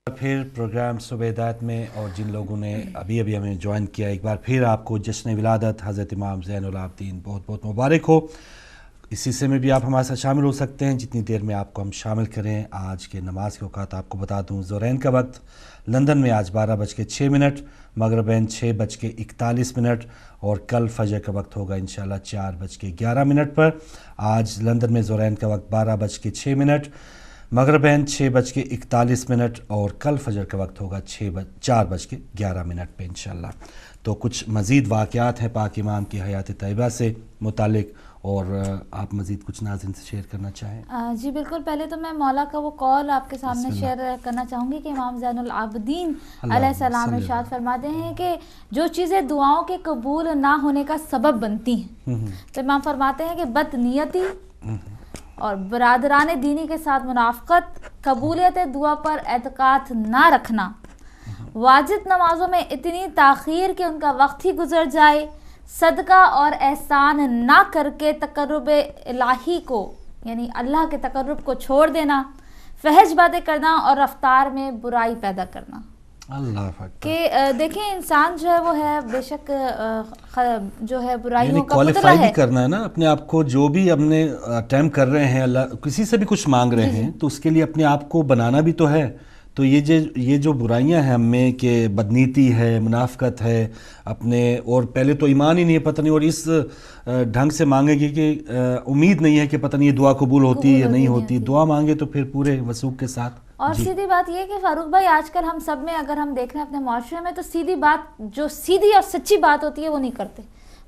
پھر پروگرام صبح ہدایت میں، اور جن لوگوں نے ابھی ہمیں جوائن کیا، ایک بار پھر آپ کو جشن ولادت حضرت امام زین العابدین بہت بہت مبارک ہو۔ اس حصے میں بھی آپ ہمارے ساتھ شامل ہو سکتے ہیں جتنی دیر میں آپ کو ہم شامل کریں۔ آج کے نماز کے اوقات آپ کو بتا دوں، ظہرین کا وقت لندن میں آج 12:06، مغربین 6:41، اور کل فجر کا وقت ہوگا انشاءاللہ 4:11 پر۔ آج لندن میں ظہرین کا وقت 12:06، مغربین 6:41، اور کل فجر کا وقت ہوگا 4:11 پہ انشاءاللہ۔ تو کچھ مزید واقعات ہیں پاک امام کی حیات طیبہ سے متعلق، اور آپ مزید کچھ ناظرین سے شیئر کرنا چاہیں؟ جی بالکل، پہلے تو میں مولا کا وہ قول آپ کے سامنے شیئر کرنا چاہوں گی کہ امام زین العابدین علیہ السلام ارشاد فرماتے ہیں کہ جو چیزیں دعاؤں کے قبول نہ ہونے کا سبب بنتی ہیں، تو امام فرماتے ہیں کہ بد نیتی اور برادران دینی کے ساتھ منافقت، قبولیت دعا پر اعتقاد نہ رکھنا، واجب نمازوں میں اتنی تاخیر کہ ان کا وقت ہی گزر جائے، صدقہ اور احسان نہ کر کے تقرب الہی کو یعنی اللہ کے تقرب کو چھوڑ دینا، فحش باتیں کرنا اور رفتار میں برائی پیدا کرنا۔ اللہ کہ دیکھیں انسان جو ہے وہ ہے بے شک جو ہے برائیوں کا کوالیفائی پتلا بھی ہے، کرنا ہے نا اپنے آپ کو، جو بھی اپنے اٹیمپٹ کر رہے ہیں، اللہ کسی سے بھی کچھ مانگ رہے ہیں تو اس کے لیے اپنے آپ کو بنانا بھی تو ہے۔ تو یہ جو برائیاں ہیں ہم میں، کہ بدنیتی ہے، منافقت ہے اپنے، اور پہلے تو ایمان ہی نہیں ہے، پتہ نہیں، اور اس ڈھنگ سے مانگے گی کہ امید نہیں ہے کہ پتہ نہیں یہ دعا قبول ہوتی ہے یا نہیں ہوتی، دعا مانگے تو پھر پورے وثوق کے ساتھ۔ اور سیدھی بات یہ کہ فاروق بھائی آج کل ہم سب میں اگر ہم دیکھ رہے ہیں اپنے معاشرے میں، تو سیدھی بات، جو سیدھی اور سچی بات ہوتی ہے وہ نہیں کرتے،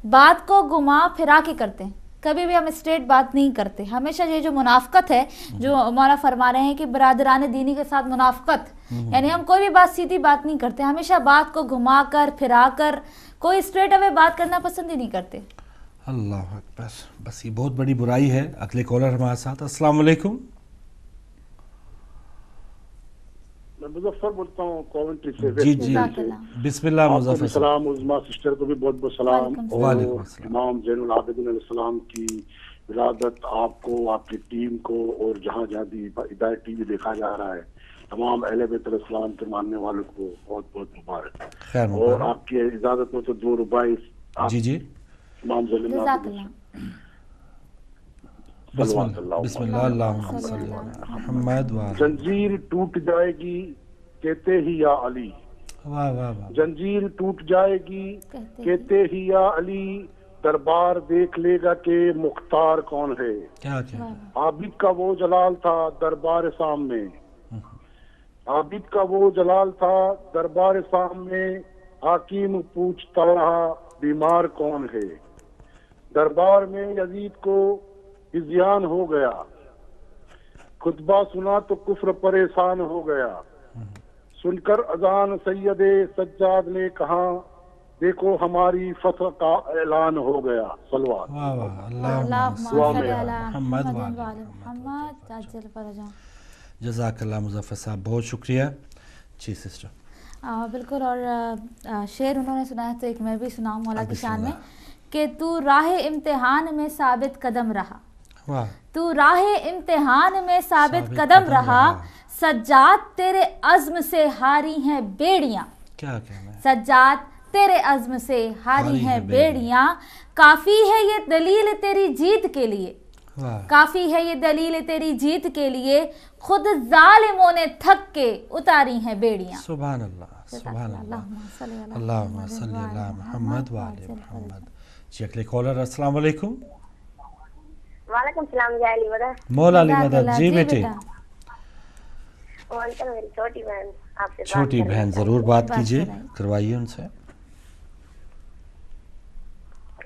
بات کو گھما پھرا کے کرتے ہیں، کبھی بھی ہم اسٹریٹ بات نہیں کرتے۔ ہمیشہ یہ جو منافقت ہے، جو مولا فرما رہے ہیں کہ برادران دینی کے ساتھ منافقت، یعنی ہم کوئی بھی بات سیدھی بات نہیں کرتے، ہمیشہ بات کو گھما کر پھرا کر، کوئی اسٹریٹ اوے بات کرنا پسند ہی نہیں کرتے۔ اللہ اکبر، بس یہ بہت بڑی برائی ہے۔ اگلے کالر ہمارے ساتھ، السلام علیکم۔ میں مظفر بولتا ہوں کوونٹری سے۔ جی بسم اللہ آپ کو مظفر بھی سلام، عظمیٰ سسٹر کو بھی بہت بہت سلام، اور امام زین العابدین علیہ السلام کی ولادت آپ کو، آپ کی ٹیم کو، اور جہاں جہاں بھی ہدایت ٹی وی دیکھا جا رہا ہے تمام اہل بیت علیہ السلام کے ماننے والوں کو بہت بہت مبارک۔ اور آپ کی اجازت ہو تو 2 ربائی جی امام زین العابدین۔ بسم اللہ، اللہم صلی علی محمد وآلہ۔ زنجیر ٹوٹ جائے گی کہتے ہی یا علی، واہ واہ واہ، زنجیر ٹوٹ جائے گی کہتے ہی یا علی، دربار دیکھ لے گا کہ مختار کون ہے۔ کیا عابد کا وہ جلال تھا دربار سامنے، عابد کا وہ جلال تھا دربار سامنے، حکیم پوچھتا رہا بیمار کون ہے۔ دربار میں یزید کو ہذیان ہو گیا، خطبہ سنا تو کفر پریشان ہو گیا، سن کر اذان سید سجاد نے کہا دیکھو ہماری فتح کا اعلان ہو گیا۔ صلوات۔ جزاک اللہ مظفر صاحب، بہت شکریہ۔ جی سسٹر۔ بالکل، اور شعر انہوں نے سنا ہے تو ایک میں بھی سناؤں مولا کی شان میں، کہ تو راہ امتحان میں ثابت قدم رہا، تو راہ امتحان میں ثابت قدم رہا، سجاد تیرے عزم سے ہاری ہیں بیڑیاں، سجاد تیرے عزم سے ہاری ہیں بیڑیاں، کافی ہے یہ دلیل تیری جیت کے لیے، کافی ہے یہ دلیل تیری جیت کے لیے، خود ظالموں نے تھک کے اتاری ہیں بیڑیاں۔ سبحان اللہ، سبحان اللہ، اللہم صلی علی محمد وآل محمد۔ جی اگلے کالر، السلام علیکم۔ وعلیکم السلام جی علی مدد۔ مولا علی مدد، جی بیٹے۔ انکل میری چھوٹی بہن آپ سے چھوٹی بہن، ضرور بات کیجیے، کروائیے ان سے۔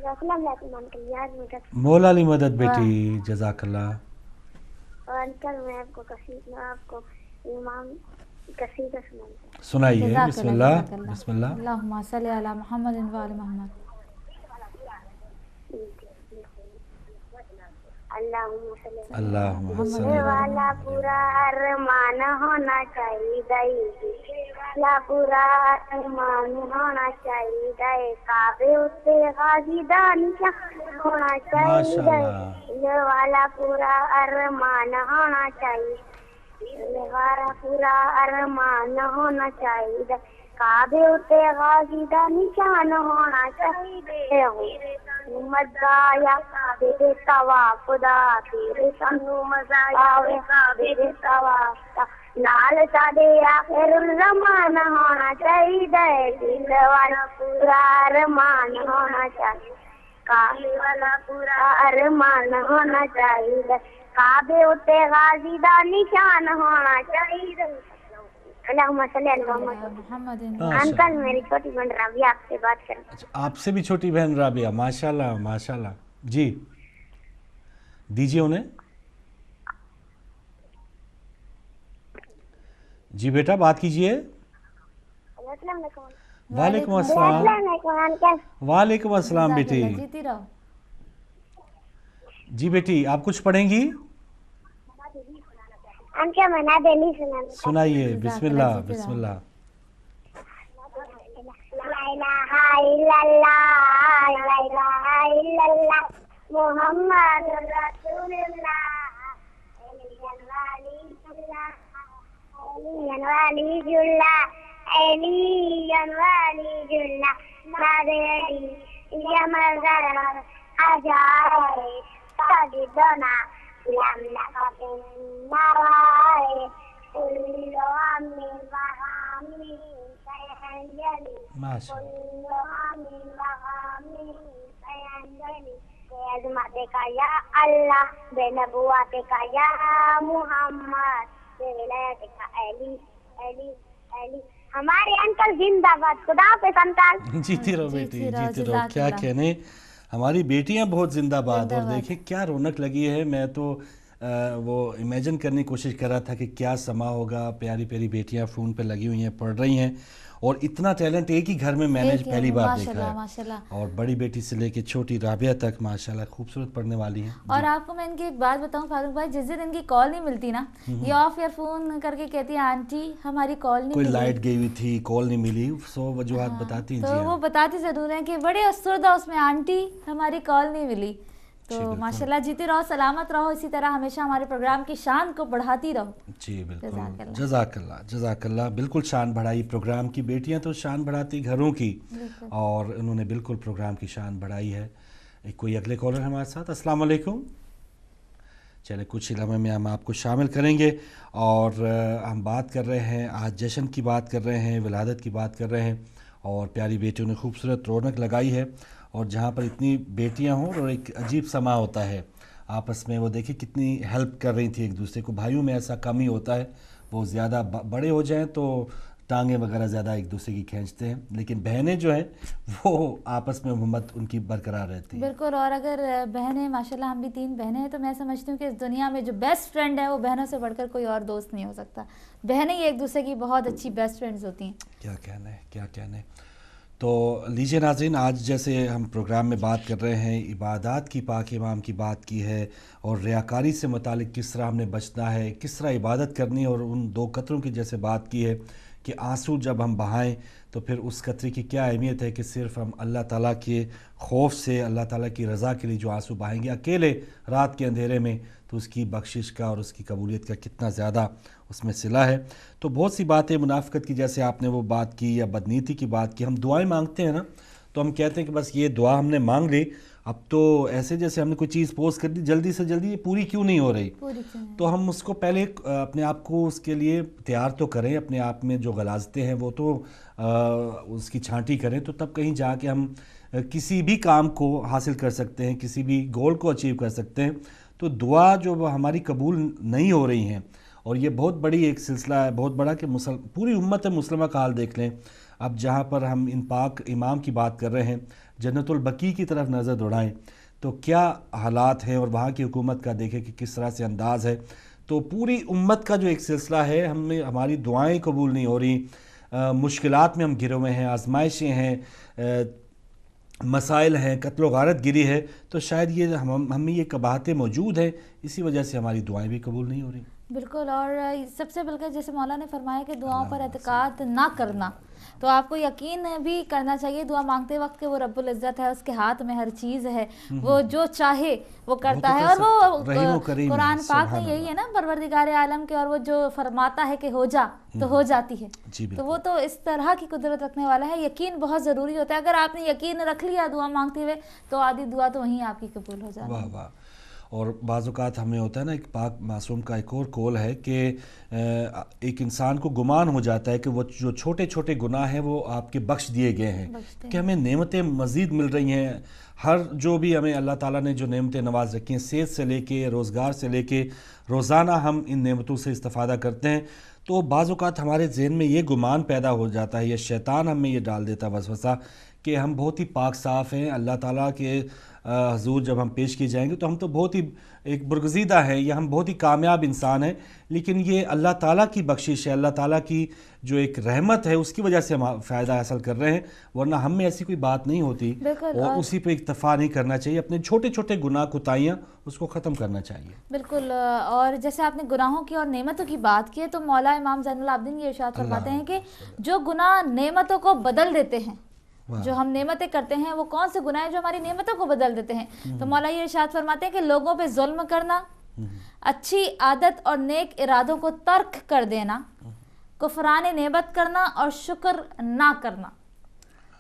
السلام علیکم انکل، یاد مدد۔ مولا علی مدد بیٹی، جزاک اللہ۔ اور انکل میں آپ کو امام قصیدہ سنائیے۔ بسم اللہ، بسم اللہ۔ اللہم صلی علی محمد وآل محمد۔ اللہم صلی علی والا پورا ارمان ہونا چاہیے، لا پورا ارمان ہونا چاہیے، کعبے اتے غازی دانشاں ہونا چاہیے، والا پورا ارمان ہونا چاہیے، ہمارا پورا ارمان ہونا چاہیے کعبے اتے غازی دا نشان ہونا چاہیے مزہ یا کعبے دے طواف دا تیرے سانو مزہ آوے کعبے دے طواف دا نال ساڈے آخر الزمان ہونا چاہیے دل والا پورا ارمان ہونا چاہیے کعبے والا پورا ارمان ہونا چاہیے کعبے اتے غازی دا نشان ہونا چاہیے اللہم صلی علی محمد انکل میری چھوٹی بہن رابعہ آپ سے بات کریں اچھا آپ سے بھی چھوٹی بہن رابعہ ماشاءاللہ ماشاءاللہ جی دیجیے انہیں جی بیٹا بات کیجیے السلام علیکم وعلیکم السلام السلام علیکم انکل وعلیکم السلام بیٹی جیتی رہو جی بیٹی آپ کچھ پڑھیں گی انکل میں نہ دہلی سنائیے بسم اللہ بسم اللہ لا الہ الا اللہ لا الہ الا اللہ محمد رسول اللہ ولی اللہ مدری یا مزار اجائے ساجدنا لم نقم نرائے كل عام وعامل سينجلي ماشاء كل عام وعامل سينجلي بعظمتك يا الله بنبوتك يا محمد بولایتك علی علی علی ہمارے انکل زندہ باد خدا پہ سنتال جیتی رہو بیٹی جیتی رہو کیا کہنے ہماری بیٹیاں بہت زندہ باد اور دیکھیں کیا رونق لگی ہے میں تو وہ امیجن کرنے کی کوشش کر رہا تھا کہ کیا سما ہوگا پیاری پیاری بیٹیاں فون پہ لگی ہوئی ہیں پڑھ رہی ہیں اور اتنا ٹیلنٹ ایک ہی گھر میں نے پہلی بار دیکھا ہے اور بڑی بیٹی سے لے کے چھوٹی رابعہ تک ماشاءاللہ خوبصورت پڑھنے والی ہیں اور آپ کو میں ان کی ایک بات بتاؤں فاروق بھائی جس دن ان کی کال نہیں ملتی نا یہ آف ایئر فون کر کے کہتی ہے آنٹی ہماری کال نہیں کوئی ملی لائٹ گئی ہوئی تھی کال نہیں ملی 100 وجوہات بتاتی ہیں تو وہ بتاتی ضرور ہیں کہ بڑے افسردہ اس میں آنٹی ہماری کال نہیں ملی تو ماشاءاللہ جیتی رہو سلامت رہو اسی طرح ہمیشہ ہمارے پروگرام کی شان کو بڑھاتی رہو جی بالکل جزاک اللہ بالکل شان بڑھائی پروگرام کی بیٹیاں تو شان بڑھاتی گھروں کی اور انہوں نے بالکل پروگرام کی شان بڑھائی ہے کوئی اگلے کالر ہمارے ساتھ السلام علیکم چلے کچھ لمحے میں ہم آپ کو شامل کریں گے اور ہم بات کر رہے ہیں آج جشن کی بات کر رہے ہیں ولادت کی بات کر رہے ہیں اور پیاری بیٹیوں نے خوبصورت رونق لگائی ہے اور جہاں پر اتنی بیٹیاں ہوں اور ایک عجیب سما ہوتا ہے آپس میں وہ دیکھیں کتنی ہیلپ کر رہی تھی ایک دوسرے کو بھائیوں میں ایسا کم ہی ہوتا ہے وہ زیادہ بڑے ہو جائیں تو ٹانگیں وغیرہ زیادہ ایک دوسرے کی کھینچتے ہیں لیکن بہنیں جو ہیں وہ آپس میں محبت ان کی برقرار رہتی ہے بالکل اور اگر بہنیں ماشاءاللہ ہم بھی 3 بہنیں ہیں تو میں سمجھتی ہوں کہ اس دنیا میں جو بیسٹ فرینڈ ہے وہ بہنوں سے بڑھ کر کوئی اور دوست نہیں ہو سکتا بہنیں ہی ایک دوسرے کی بہت اچھی بیسٹ فرینڈز ہوتی ہیں کیا کہنا ہے تو لیجیے ناظرین آج جیسے ہم پروگرام میں بات کر رہے ہیں عبادات کی پاک امام کی بات کی ہے اور ریاکاری سے متعلق کس طرح ہم نے بچنا ہے کس طرح عبادت کرنی اور ان 2 قطروں کی جیسے بات کی ہے کہ آنسو جب ہم بہائیں تو پھر اس قطرے کی کیا اہمیت ہے کہ صرف ہم اللہ تعالیٰ کے خوف سے اللہ تعالیٰ کی رضا کے لیے جو آنسو بہائیں گے اکیلے رات کے اندھیرے میں تو اس کی بخشش کا اور اس کی قبولیت کا کتنا زیادہ اس میں صلہ ہے تو بہت سی باتیں منافقت کی جیسے آپ نے وہ بات کی یا بدنیتی کی بات کی ہم دعائیں مانگتے ہیں نا تو ہم کہتے ہیں کہ بس یہ دعا ہم نے مانگ لی اب تو ایسے جیسے ہم نے کوئی چیز پوسٹ کر دی جلدی سے جلدی یہ پوری کیوں نہیں ہو رہی تو ہم اس کو پہلے اپنے آپ کو اس کے لیے تیار تو کریں اپنے آپ میں جو غلاظتیں ہیں وہ تو اس کی چھانٹی کریں تو تب کہیں جا کے ہم کسی بھی کام کو حاصل کر سکتے ہیں کسی بھی گول کو اچیو کر سکتے ہیں تو دعا جو ہماری قبول نہیں ہو رہی ہیں اور یہ بہت بڑی ایک سلسلہ ہے بہت بڑا کہ پوری امت مسلمہ کا حال دیکھ لیں اب جہاں پر ہم ان پاک امام کی بات کر رہے ہیں جنت البقیع کی طرف نظر دوڑائیں تو کیا حالات ہیں اور وہاں کی حکومت کا دیکھیں کہ کس طرح سے انداز ہے تو پوری امت کا جو ایک سلسلہ ہے ہماری دعائیں قبول نہیں ہو رہی مشکلات میں ہم گھرے ہوئے ہیں آزمائشیں ہیں مسائل ہیں قتل و غارت گری ہے تو شاید یہ ہم میں یہ قباحتیں موجود ہیں اسی وجہ سے ہماری دعائیں بھی قبول نہیں ہو رہی بالکل. اور سب سے بلکہ جیسے مولا نے فرمایا کہ دعاؤں پر اعتقاد نہ کرنا, تو آپ کو یقین بھی کرنا چاہیے دعا مانگتے وقت کہ وہ رب العزت ہے, اس کے ہاتھ میں ہر چیز ہے, وہ جو چاہے وہ کرتا ہے. اور وہ قرآن پاک میں یہی ہے نا, پروردگار عالم کے, اور وہ جو فرماتا ہے کہ ہو جا تو ہو جاتی ہے. تو وہ تو اس طرح کی قدرت رکھنے والا ہے. یقین بہت ضروری ہوتا ہے. اگر آپ نے یقین رکھ لیا دعا مانگتے ہوئے تو آدھی دعا تو وہیں آپ کی قبول ہو جاتی ہے. واہ واہ. اور بعض اوقات ہمیں ہوتا ہے نا, ایک پاک معصوم کا ایک اور قول ہے کہ ایک انسان کو گمان ہو جاتا ہے کہ وہ جو چھوٹے چھوٹے گناہ ہیں وہ آپ کے بخش دیے گئے ہیں, کہ ہمیں نعمتیں مزید مل رہی ہیں. ہر جو بھی ہمیں اللہ تعالیٰ نے جو نعمتیں نواز رکھی ہیں, صحت سے لے کے روزگار سے لے کے, روزانہ ہم ان نعمتوں سے استفادہ کرتے ہیں. تو بعض اوقات ہمارے ذہن میں یہ گمان پیدا ہو جاتا ہے, یا شیطان ہمیں یہ ڈال دیتا ہے وسوسہ کہ ہم بہت ہی پاک صاف ہیں, اللہ تعالیٰ کے حضور جب ہم پیش کیے جائیں گے تو ہم تو بہت ہی ایک برگزیدہ ہیں, یا ہم بہت ہی کامیاب انسان ہیں. لیکن یہ اللہ تعالیٰ کی بخشش ہے, اللہ تعالیٰ کی جو ایک رحمت ہے اس کی وجہ سے ہم فائدہ حاصل کر رہے ہیں, ورنہ ہم میں ایسی کوئی بات نہیں ہوتی. اور اسی پہ اکتفا نہیں کرنا چاہیے, اپنے چھوٹے چھوٹے گناہ کوتاہیاں اس کو ختم کرنا چاہیے. بالکل. اور جیسے آپ نے گناہوں کی اور نعمتوں کی بات کی, تو مولا امام زین العابدین یہ ارشاد فرماتے ہیں کہ جو گناہ نعمتوں کو بدل دیتے ہیں, جو ہم نعمتیں کرتے ہیں وہ کون سے گناہ ہیں جو ہماری نعمتوں کو بدل دیتے ہیں. تو مولا یہ ارشاد فرماتے ہیں کہ لوگوں پہ ظلم کرنا, اچھی عادت اور نیک ارادوں کو ترک کر دینا, کفران نعمت کرنا اور شکر نہ کرنا.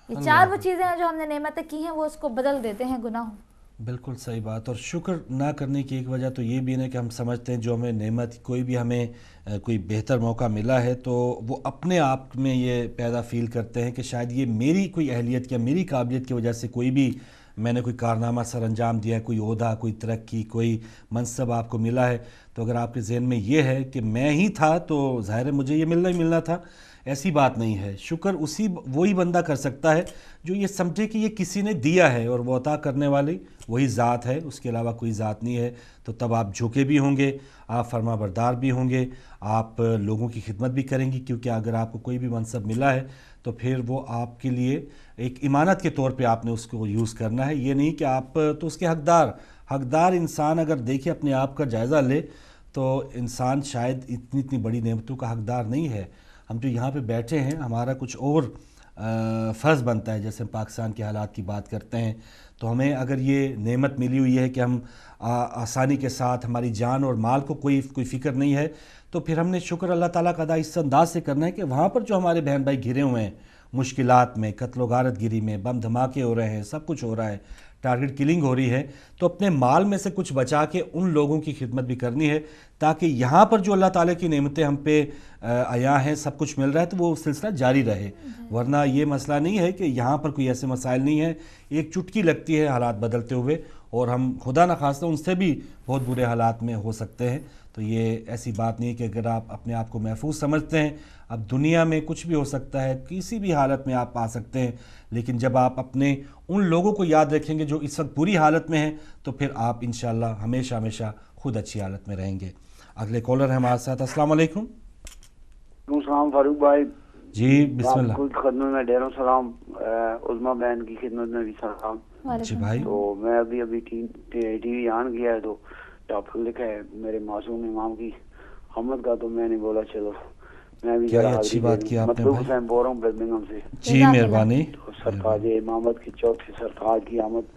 یہ چار وہ چیزیں ہیں جو ہم نے نعمتیں کی ہیں وہ اس کو بدل دیتے ہیں گناہوں. بالکل صحیح بات. اور شکر نہ کرنے کی ایک وجہ تو یہ بھی ہے کہ ہم سمجھتے ہیں جو ہمیں نعمت, کوئی بھی ہمیں کوئی بہتر موقع ملا ہے تو وہ اپنے آپ میں یہ پیدا فیل کرتے ہیں کہ شاید یہ میری کوئی اہلیت یا میری قابلیت کی وجہ سے کوئی بھی میں نے کوئی کارنامہ سر انجام دیا ہے, کوئی عہدہ, کوئی ترقی, کوئی منصب آپ کو ملا ہے. تو اگر آپ کے ذہن میں یہ ہے کہ میں ہی تھا تو ظاہر ہے مجھے یہ ملنا ہی ملنا تھا, ایسی بات نہیں ہے. شکر وہی بندہ کر سکتا ہے جو یہ سمجھے کہ یہ کسی نے دیا ہے اور وہ عطا کرنے والی وہی ذات ہے, اس کے علاوہ کوئی ذات نہیں ہے. تو تب آپ جھکے بھی ہوں گے, آپ فرما بردار بھی ہوں گے, آپ لوگوں کی خدمت بھی کریں گی, کیونکہ اگر آپ کو کوئی بھی منصب ملا ہے تو پھر وہ آپ کے لیے ایک امانت کے طور پہ آپ نے اس کو یوز کرنا ہے. یہ نہیں کہ آپ تو اس کے حقدار انسان اگر دیکھے اپنے آپ کا جائزہ لے تو انسان شاید اتنی بڑی نعمتوں کا حقدار نہیں ہے. ہم جو یہاں پہ بیٹھے ہیں ہمارا کچھ اور فرض بنتا ہے. جیسے ہم پاکستان کے حالات کی بات کرتے ہیں تو ہمیں اگر یہ نعمت ملی ہوئی ہے کہ ہم آسانی کے ساتھ, ہماری جان اور مال کو کوئی فکر نہیں ہے, تو پھر ہم نے شکر اللہ تعالیٰ کا ادا اس انداز سے کرنا ہے کہ وہاں پر جو ہمارے بہن بھائی گھرے ہوئے ہیں مشکلات میں, قتل و غارت گیری میں, بم دھماکے ہو رہے ہیں, سب کچھ ہو رہا ہے, ٹارگٹ کلنگ ہو رہی ہے, تو اپنے مال میں سے کچھ بچا کے ان لوگوں کی خدمت بھی کرنی ہے تاکہ یہاں پر جو اللہ تعالیٰ کی نعمتیں ہم پہ عیاں ہیں, سب کچھ مل رہا ہے, تو وہ سلسلہ جاری رہے. ورنہ یہ مسئلہ نہیں ہے کہ یہاں پر کوئی ایسے مسائل نہیں ہیں, ایک چٹکی لگتی ہے حالات بدلتے ہوئے, اور ہم خدا نخواستہ ان سے بھی بہت برے حالات میں ہو سکتے ہیں. تو یہ ایسی بات نہیں ہے کہ اگر آپ اپنے آپ کو محفوظ سمجھتے ہیں, اب دنیا میں کچھ بھی ہو سکتا ہے, کسی بھی حالت میں آپ آ سکتے ہیں, لیکن جب آپ اپنے ان لوگوں کو یاد رکھیں گے جو اس وقت بری حالت میں ہیں تو پھر آپ انشاءاللہ ہمیشہ خود اچھی حالت میں رہیں گے. اگلے کالر ہیں ہمارے ساتھ. السلام علیکم. السلام فاروق بھائی. جی بسم اللہ. خود خدمت میں ڈھیروں سلام, عظما بہن کی خدمت میں بھی سلام. جی بھائی. تو میں ابھی ٹی وی آن کیا ہے تو ٹاپک لکھا ہے میرے معصوم امام کی حمد کا, تو میں نے بولا چلو میں بھی اچھی بات کی آپ نے مطلب حسین بول رہا ہوں برمنگھم سے. جی مہربانی. سرتاج امامت کی چوتھے سرتاج کی آمد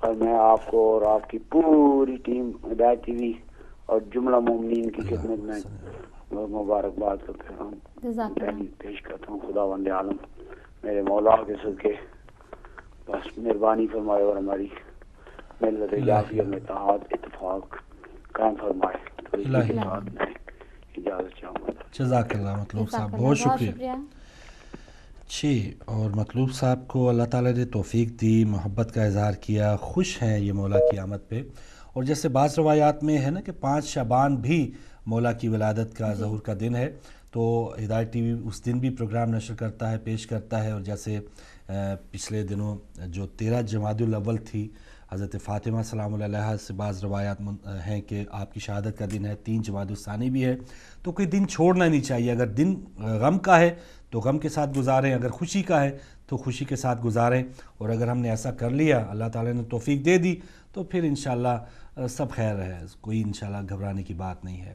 اور میں آپ کو اور آپ کی پوری ٹیم ہدایت ٹی وی اور جملہ مومنین کی خدمت میں مبارکباد کرتا ہوں, پیش کرتا ہوں. خدا وند عالم میرے مولا کے صدقے بس مہربانی فرمائے اور ہماری ملت یافیہ میں اتحاد اتفاق قائم فرمائے. اجازت چاہوں گا. جزاک اللہ مطلوب صاحب, بہت شکریہ. جی, اور مطلوب صاحب کو اللہ تعالیٰ نے توفیق دی, محبت کا اظہار کیا, خوش ہیں یہ مولا کی آمد پہ. اور جیسے بعض روایات میں ہے نا کہ 5 شعبان بھی مولا کی ولادت کا ظہور کا دن ہے, تو ہدایت ٹی وی اس دن بھی پروگرام نشر کرتا ہے, پیش کرتا ہے. اور جیسے پچھلے دنوں جو 13 جمادی الاول تھی, حضرت فاطمہ سلام اللہ علیہا سے بعض روایات ہیں کہ آپ کی شہادت کا دن ہے, 3 جمادی الثانی بھی ہے. تو کوئی دن چھوڑنا نہیں چاہیے. اگر دن غم کا ہے تو غم کے ساتھ گزاریں, اگر خوشی کا ہے تو خوشی کے ساتھ گزاریں. اور اگر ہم نے ایسا کر لیا, اللہ تعالیٰ نے توفیق دے دی, تو پھر انشاءاللہ سب خیر ہے, کوئی انشاءاللہ گھبرانے کی بات نہیں ہے.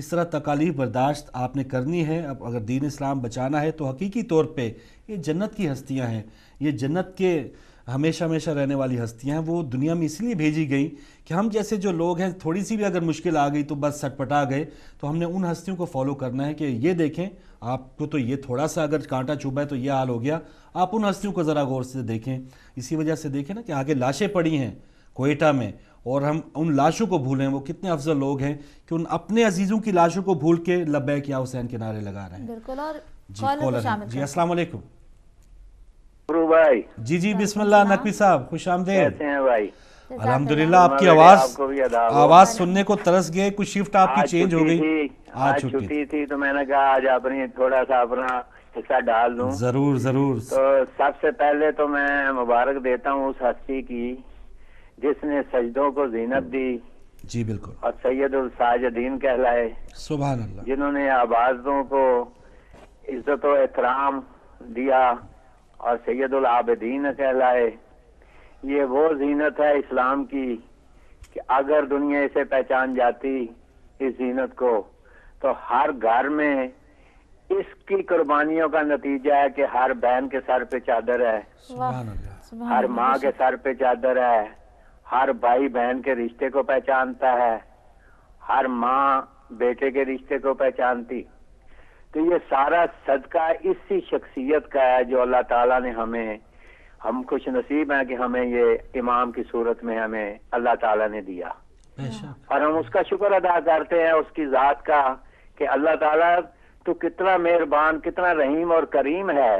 اس طرح تکالیف برداشت آپ نے کرنی ہے. اب اگر دین اسلام بچانا ہے تو حقیقی طور پہ یہ جنت کی ہستیاں ہیں, یہ جنت کے ہمیشہ ہمیشہ رہنے والی ہستیاں ہیں. وہ دنیا میں اس لیے بھیجی گئیں کہ ہم جیسے جو لوگ ہیں تھوڑی سی بھی اگر مشکل آ گئی تو بس سٹ پٹا گئے. تو ہم نے ان ہستیوں کو فالو کرنا ہے کہ یہ دیکھیں آپ کو تو یہ تھوڑا سا اگر کانٹا چبھا ہے تو یہ حال ہو گیا, آپ ان ہستیوں کو ذرا غور سے دیکھیں. اسی وجہ سے دیکھیں نا کہ آگے لاشیں پڑی ہیں کوئٹہ میں, اور ہم ان لاشوں کو بھولیں. وہ کتنے افضل لوگ ہیں کہ ان اپنے عزیزوں کی لاشوں کو بھول کے لبیک یا حسین کے نعرے لگا رہے ہیں. بالکل. اور جی کالر ہیں. جی السلام علیکم. بھائی جی بسم اللہ نقوی صاحب, خوش آمدید. کیسے ہیں بھائی؟ الحمدللہ. آپ کی آواز سننے کو ترس گئے. کچھ شفٹ آپ کی چینج ہو گئی. آج چھٹی تھی تو میں نے کہا آج اپنی تھوڑا سا اپنا حصہ ڈال دوں. ضرور ضرور. تو سب سے پہلے تو میں مبارک دیتا ہوں اس ہستی کی جس نے سجدوں کو زینت دی. جی بالکل. اور سید الساجدین کہلائے, سبحان اللہ. جنہوں نے آبادوں کو عزت و احترام دیا اور سید العابدین کہلائے. یہ وہ زینت ہے اسلام کی کہ اگر دنیا اسے پہچان جاتی اس زینت کو تو ہر گھر میں اس کی قربانیوں کا نتیجہ ہے کہ ہر بہن کے سر پہ چادر ہے, سبحان اللہ. ہر ماں کے سر پہ چادر ہے, ہر بھائی بہن کے رشتے کو پہچانتا ہے, ہر ماں بیٹے کے رشتے کو پہچانتی. تو یہ سارا صدقہ اسی شخصیت کا ہے جو اللہ تعالیٰ نے ہم خوش نصیب ہیں کہ ہمیں یہ امام کی صورت میں ہمیں اللہ تعالیٰ نے دیا, اور ہم اس کا شکر ادا کرتے ہیں اس کی ذات کا کہ اللہ تعالیٰ تو کتنا مہربان, کتنا رحیم اور کریم ہے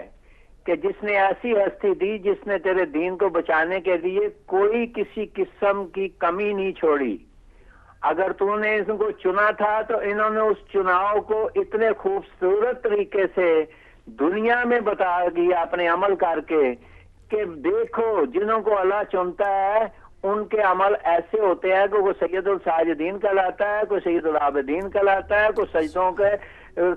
کہ جس نے ایسی ہستی دی جس نے تیرے دین کو بچانے کے لیے کوئی کسی قسم کی کمی نہیں چھوڑی. اگر تو نے اس کو چنا تھا تو انہوں نے اس چناؤ کو اتنے خوبصورت طریقے سے دنیا میں بتا دیا اپنے عمل کر کے کہ دیکھو جنہوں کو اللہ چنتا ہے ان کے عمل ایسے ہوتے ہیں کہ وہ سید الساجدین کہلاتا ہے, کوئی سید العابدین کہلاتا ہے, کوئی سجدوں کے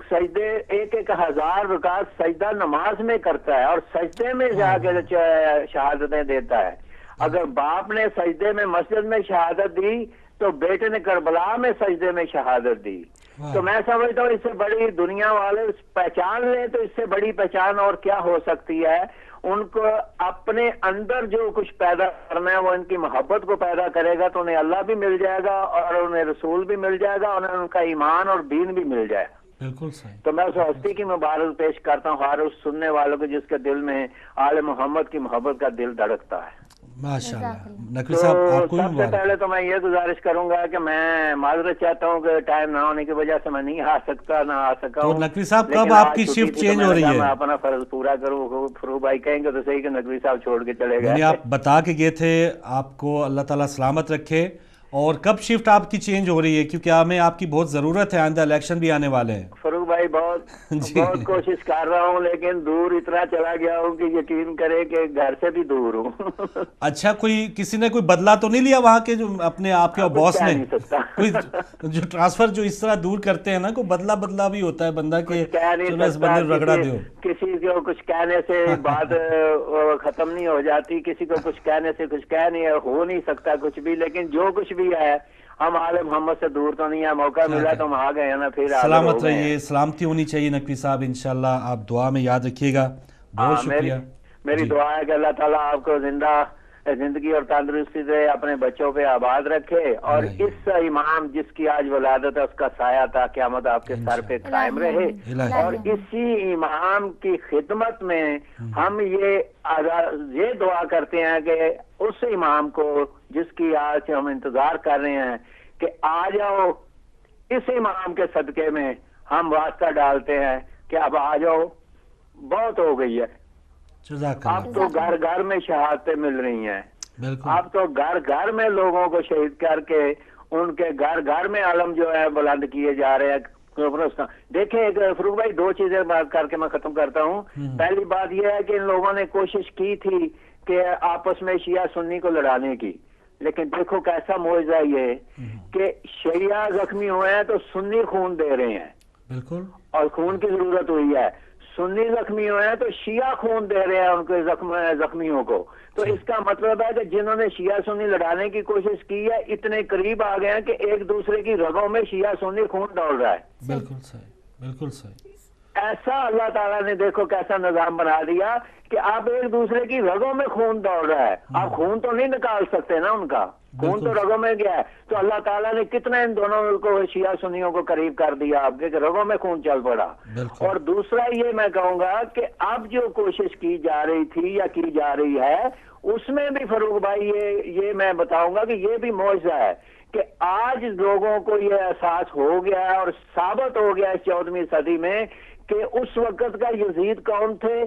سجدے 1000 رکعت سجدہ نماز میں کرتا ہے اور سجدے میں جا کے شہادتیں دیتا ہے. اگر باپ نے سجدے میں مسجد میں شہادت دی تو بیٹے نے کربلا میں سجدے میں شہادت دی. تو میں سمجھتا ہوں اس سے بڑی دنیا والے پہچان لیں تو اس سے بڑی پہچان اور کیا ہو سکتی ہے. ان کو اپنے اندر جو کچھ پیدا کرنا ہے وہ ان کی محبت کو پیدا کرے گا تو انہیں اللہ بھی مل جائے گا اور انہیں رسول بھی مل جائے گا اور ان کا ایمان اور دین بھی مل جائے گا. بالکل صحیح. تو میں اس ہستی کی مبارک پیش کرتا ہوں ہر اس سننے والوں کو جس کے دل میں آل محمد کی محبت کا دل دھڑکتا ہے. ماشاءاللہ. نقوی صاحب آپ کو سب سے پہلے تو میں یہ گزارش کروں گا کہ میں معذرت چاہتا ہوں کہ ٹائم نہ ہونے کی وجہ سے میں نہیں آ سکا تو نقوی صاحب کب آپ کی شفٹ چینج ہو رہی ہے؟ میں اپنا فرض پورا کروں. فروغ بھائی کہیں گے تو صحیح کہ نقوی صاحب چھوڑ کے چلے گئے. آپ بتا کے گئے تھے, آپ کو اللہ تعالیٰ سلامت رکھے. اور کب شفٹ آپ کی چینج ہو رہی ہے کیونکہ ہمیں آپ کی بہت ضرورت ہے, آئندہ الیکشن بھی آنے والے ہیں. فروغ بھائی بہت کوشش کر رہا ہوں لیکن دور اتنا چلا گیا ہوں کہ یقین کرے کہ گھر سے بھی دور ہوں. اچھا, کسی نے کوئی بدلہ تو نہیں لیا وہاں کے جو اپنے آپ کے باس نے؟ کوئی جو ٹرانسفر جو اس طرح دور کرتے ہیں نا, کوئی بدلہ بھی ہوتا ہے بندہ کہ چلو اس بندے رگڑا دیو. کسی کو کچھ کہنے سے بات ختم نہیں ہو جاتی, کسی کو کچھ کہنے سے کچھ کہہ نہیں ہو نہیں سکتا کچھ بھی. لیکن جو کچھ بھی ہے ہم آل محمد سے دور تو نہیں ہے, موقع ملا تو ہم آ گئے ہیں نا. پھر سلامت رہیے, سلامتی ہونی چاہیے نقوی صاحب. انشاءاللہ آپ دعا میں یاد رکھیے گا. بہت شکریہ. میری دعا ہے کہ اللہ تعالیٰ آپ کو زندگی اور تندرستی دے, اپنے بچوں پہ آباد رکھے اور اس امام جس کی آج ولادت ہے اس کا سایہ تھا قیامت آپ کے سر پہ قائم رہے. اور اسی امام کی خدمت میں ہم یہ دعا کرتے ہیں کہ اس امام کو جس کی آج ہم انتظار کر رہے ہیں کہ آ جاؤ, اس امام کے صدقے میں ہم واسطہ ڈالتے ہیں کہ اب آ جاؤ, بہت ہو گئی ہے. اب تو گھر گھر میں شہادتیں مل رہی ہیں. اب تو گھر گھر میں لوگوں کو شہید کر کے ان کے گھر گھر میں علم جو ہے بلند کیے جا رہے ہیں. دیکھیں فروغ بھائی, 2 چیزیں بات کر کے میں ختم کرتا ہوں. پہلی بات یہ ہے کہ ان لوگوں نے کوشش کی تھی کہ آپس میں شیعہ سنی کو لڑانے کی, لیکن دیکھو کیسا معجزہ یہ کہ شیعہ زخمی ہوئے ہیں تو سنی خون دے رہے ہیں. بالکل. اور خون کی ضرورت ہوئی ہے. سنی زخمی ہوئے ہیں تو شیعہ خون دے رہے ہیں ان کے زخمیوں کو. تو اس کا مطلب ہے کہ جنہوں نے شیعہ سنی لڑانے کی کوشش کی ہے اتنے قریب آ گئے ہیں کہ ایک دوسرے کی رگوں میں شیعہ سنی خون ڈال رہا ہے. بالکل صحیح، بالکل صحیح. ایسا اللہ تعالیٰ نے دیکھو کیسا نظام بنا دیا کہ آپ ایک دوسرے کی رگوں میں خون دوڑ رہا ہے. آپ خون تو نہیں نکال سکتے نا ان کا, خون تو رگوں میں گیا ہے. تو اللہ تعالیٰ نے کتنا ان دونوں کو شیعہ سنیوں کو قریب کر دیا آپ کے کہ رگوں میں خون چل پڑا. اور دوسرا یہ میں کہوں گا کہ اب جو کوشش کی جا رہی تھی یا کی جا رہی ہے اس میں بھی فاروق بھائی یہ میں بتاؤں گا کہ یہ بھی معجزہ ہے کہ آج لوگوں کو یہ احساس ہو گیا ہے اور ثابت ہو گیا ہے 14ویں صدی میں کہ اس وقت کا یزید کون تھے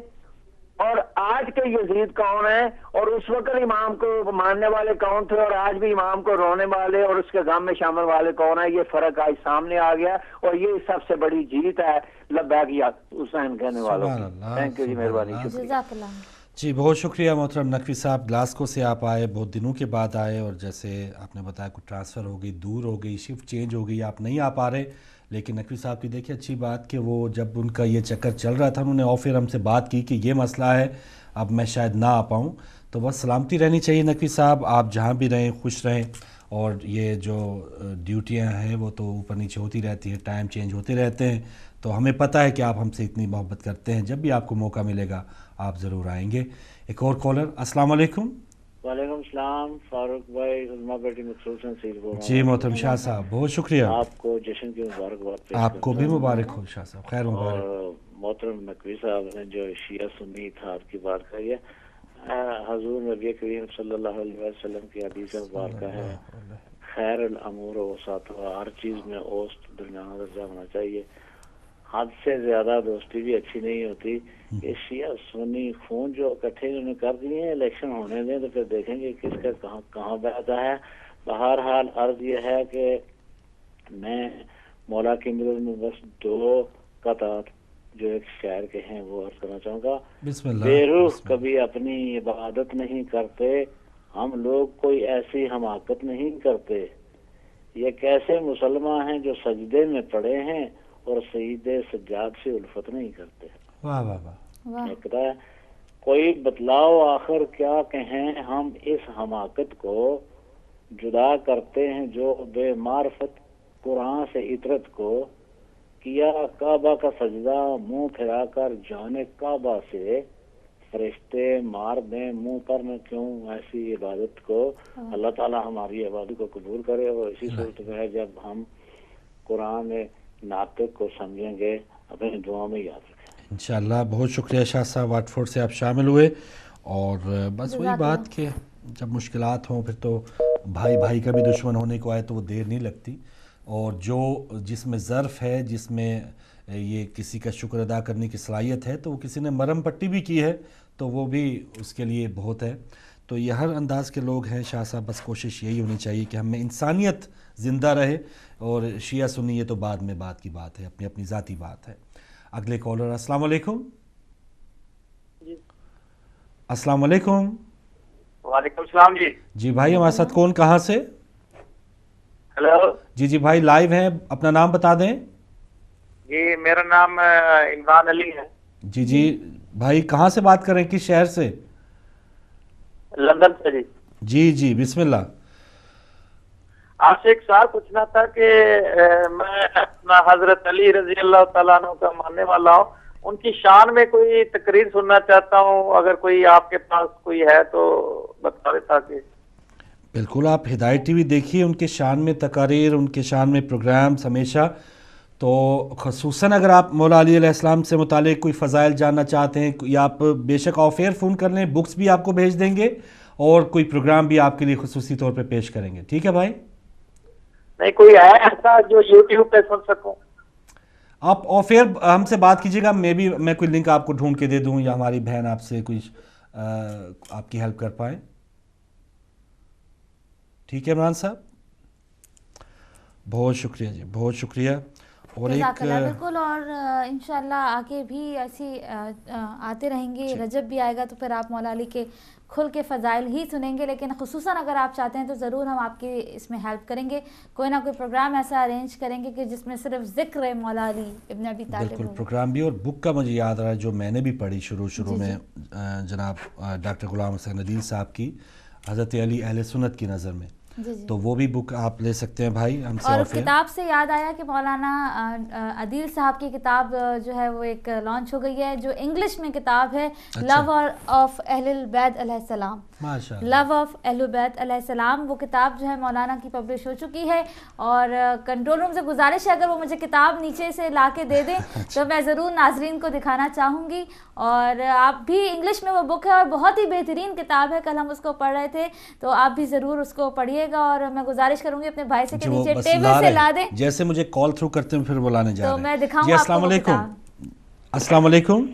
اور آج کے یزید کون ہیں, اور اس وقت امام کو ماننے والے کون تھے اور آج بھی امام کو رونے والے اور اس کے غم میں شامل والے کون ہیں. یہ فرق آج سامنے آ گیا اور یہ سب سے بڑی جیت ہے لبیک یا حسین کہنے والوں کی. تھینک یو جی, مہربانی, جزاک اللہ. جی بہت شکریہ محترم نقوی صاحب. گلاسکو سے آپ آئے, بہت دنوں کے بعد آئے, اور جیسے آپ نے بتایا کچھ ٹرانسفر ہو گئی, دور ہو گئی, شفٹ چینج ہو گئی, آپ نہیں آ پا رہے. لیکن نقوی صاحب کی دیکھیے اچھی بات کہ وہ جب ان کا یہ چکر چل رہا تھا انہوں نے آف ایئر ہم سے بات کی کہ یہ مسئلہ ہے, اب میں شاید نہ آ پاؤں. تو بس سلامتی رہنی چاہیے نقوی صاحب, آپ جہاں بھی رہیں خوش رہیں. اور یہ جو ڈیوٹیاں ہیں وہ تو اوپر نیچے ہوتی رہتی ہیں, ٹائم چینج ہوتے رہتے ہیں. تو ہمیں پتہ ہے کہ آپ ہم سے اتنی محبت کرتے ہیں. جب بھی آپ کو موقع ملے گا آپ ضرور آئیں گے. ایک اور کالر. السلام علیکم. وعلیکم السلام فاروق بھائی, علماء بیٹی مخصوص سے بول رہا ہوں. جی محترم شاہ صاحب بہت شکریہ. آپ کو جشن کی مبارکباد. آپ کو بھی مبارک ہو شاہ صاحب, خیر مبارک. اور محترم نقوی صاحب نے جو شیعہ سنی تھا آپ کی بات کری ہے, حضور نبی کریم صلی اللہ علیہ وسلم کی حدیث مبارکہ ہے خیر الامور وسطها, ہر چیز میں اوسط درمیانہ درجہ ہونا چاہیے. حد سے زیادہ دوستی بھی اچھی نہیں ہوتی. یہ شیعہ سنی خون جو اکٹھے انہوں نے کر دیے ہیں, الیکشن ہونے دیں تو پھر دیکھیں گے کس کا کہاں بہتا ہے. بہرحال عرض یہ ہے کہ میں مولا کی مدد میں بس 2 قطعات جو ایک شاعر کے ہیں وہ عرض کرنا چاہوں گا. بسم اللہ. بے روح کبھی اپنی عبادت نہیں کرتے, ہم لوگ کوئی ایسی حماقت نہیں کرتے. یہ کیسے مسلمان ہیں جو سجدے میں پڑے ہیں اور سجدے سجاد سے الفت نہیں کرتے. واہ واہ واہ. کہتا ہے کوئی بتلاؤ آخر کیا کہیں, ہم اس حماقت کو جدا کرتے ہیں جو بے معرفت قرآن سے عطرت کو کیا کعبہ کا سجدہ منہ پھرا کر جانے کعبہ سے, فرشتے مار دیں منہ پر نہ کیوں ایسی عبادت کو. اللہ تعالی ہماری عبادت کو قبول کرے. اور اسی صورت میں ہے جب ہم قرآن ناطق کو سمجھیں گے اپنی دعاؤں میں یاد رکھیں انشاءاللہ. بہت شکریہ شاہ صاحب, واٹ فورڈ سے آپ شامل ہوئے. اور بس وہی بات کہ جب مشکلات ہوں پھر تو بھائی کا بھی دشمن ہونے کو آئے تو وہ دیر نہیں لگتی. اور جس میں ظرف ہے, جس میں یہ کسی کا شکر ادا کرنے کی صلاحیت ہے, تو وہ کسی نے مرم پٹی بھی کی ہے تو وہ بھی اس کے لیے بہت ہے. تو یہ ہر انداز کے لوگ ہیں شاہ صاحب. بس کوشش یہی ہونی چاہیے کہ ہم میں انسانیت زندہ رہے. اور شیعہ سنی یہ تو بعد میں بات کی بات ہے, اپنی ذاتی بات ہے. اگلے کالر. السلام علیکم. السلام علیکم. وعلیکم السلام. جی بھائی ہمارے ساتھ کون, کہاں سے؟ ہیلو. جی بھائی لائیو ہیں, اپنا نام بتا دیں. جی میرا نام عمران علی ہے. جی بھائی کہاں سے بات کر رہے ہیں, کس شہر سے؟ لندن سے. جی بسم اللہ. آپ سے ایک سوال پوچھنا تھا کہ میں اپنا حضرت علی رضی اللہ تعالیٰ عنہ کا ماننے والا ہوں, ان کی شان میں کوئی تقریر سننا چاہتا ہوں. اگر کوئی آپ کے پاس کوئی ہے تو بتا دیتا. کہ بالکل, آپ ہدایت ٹی وی دیکھیے, ان کے شان میں تقاریر, ان کے شان میں پروگرامز ہمیشہ. تو خصوصاً اگر آپ مولا علی علیہ السلام سے متعلق کوئی فضائل جاننا چاہتے ہیں یا آپ بے شک آف ایئر فون کر لیں, بکس بھی آپ کو بھیج دیں گے اور کوئی پروگرام بھی آپ کے لیے خصوصی طور پہ پیش کریں گے. ٹھیک ہے بھائی. نہیں کوئی ہے ایسا جو یوٹیوب پہ سن سکوں؟ آپ آف ایئر ہم سے بات کیجیے گا, میں کوئی لنک آپ کو ڈھونڈ کے دے دوں یا ہماری بہن آپ سے کوئی آپ کی ہیلپ کر پائیں. ٹھیک ہے عمران صاحب, بہت شکریہ جی, بہت شکریہ. اور ایک جزاک اللہ، بالکل، اور انشاءاللہ آگے بھی ایسی آتے رہیں گے. رجب بھی آئے گا تو پھر آپ مولا علی کے کھل کے فضائل ہی سنیں گے، لیکن خصوصاً اگر آپ چاہتے ہیں تو ضرور ہم آپ کی اس میں ہیلپ کریں گے. کوئی نہ کوئی پروگرام ایسا ارینج کریں گے کہ جس میں صرف ذکر ہے مولا علی ابن ابی طالب. بالکل پروگرام بھی. اور بک کا مجھے یاد رہا ہے جو میں نے بھی پڑھی شروع میں، جناب ڈاکٹر غلام حسین عدیل صاحب کی حضرت علی اہل سنت کی نظر میں، تو وہ بھی بک آپ لے سکتے ہیں بھائی ہم سے. اور کتاب سے یاد آیا کہ مولانا عدیل صاحب کی کتاب جو ہے وہ ایک لانچ ہو گئی ہے، جو انگلش میں کتاب ہے لو آف اہل البیت علیہ السلام. لو آف اہل البیت علیہ السلام، وہ کتاب جو ہے مولانا کی پبلش ہو چکی ہے. اور کنٹرول روم سے گزارش ہے اگر وہ مجھے کتاب نیچے سے لا کے دے دیں تو میں ضرور ناظرین کو دکھانا چاہوں گی. اور آپ بھی انگلش میں وہ بک ہے اور بہت ہی بہترین کتاب ہے، کل ہم اس کو پڑھ رہے تھے، تو آپ بھی ضرور اس کو پڑھیے گا. اور میں گزارش کروں گی اپنے بھائی سے کہ نیچے ٹیبل سے لا دیں. جیسے مجھے کال تھرو کرتے ہیں پھر وہ لانے جا رہے ہیں. تو میں دکھاؤں جی السلام علیکم. السلام علیکم.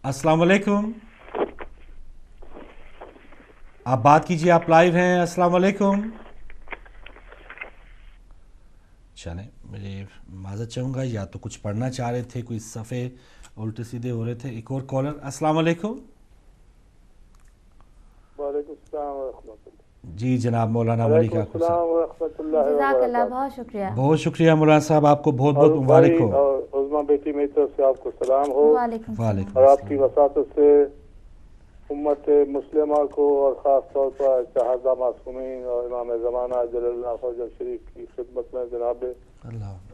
السلام علیکم. آپ بات کیجیے، آپ لائیو ہیں. السلام علیکم. چلیں میرے معذرت چاہوں گا، یا تو کچھ پڑھنا چاہ رہے تھے، کوئی صفحے الٹے سیدھے ہو رہے تھے. ایک اور کالر. السلام علیکم. وعلیکم السلام ورحمۃ اللہ. جی جناب مولانا ملک یعقوب صاحب. السلام ورحمۃ اللہ جزاک اللہ، بہت شکریہ. بہت شکریہ مولانا صاحب، آپ کو بہت بہت مبارک ہو. اور عظما بیٹی میری طرف سے آپ کو سلام ہو. وعلیکم اور آپ کی وساطت سے امت مسلمہ کو اور خاص طور پر شہداء معصومین اور امام زمانہ جل اللہ فضل شریف کی خدمت میں جناب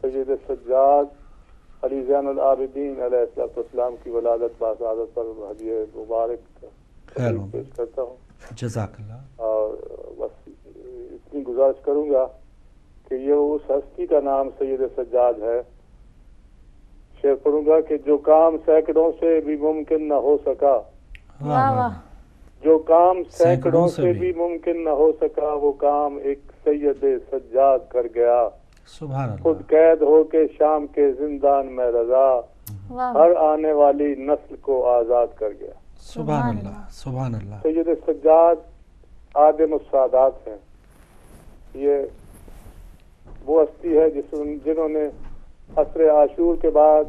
سید سجاد علی زین العابدین علیہ السلام کی ولادت باسعادت پر ہدیہ مبارک پیش کرتا ہوں. جزاک اللہ. اور بس اتنی گزارش کروں گا کہ یہ اس ہستی کا نام سید سجاد ہے. شعر پڑھوں گا کہ جو کام سینکڑوں سے بھی ممکن نہ ہو سکا، جو کام سینکڑوں سے بھی ممکن نہ ہو سکا، وہ کام ایک سید سجاد کر گیا. خود قید ہو کے شام کے زندان میں رضا، ہر آنے والی نسل کو آزاد کر گیا. سبحان اللہ سبحان اللہ. سید سجاد آدم السادات ہیں. یہ وہ ہستی ہے جنہوں نے عصر عاشور کے بعد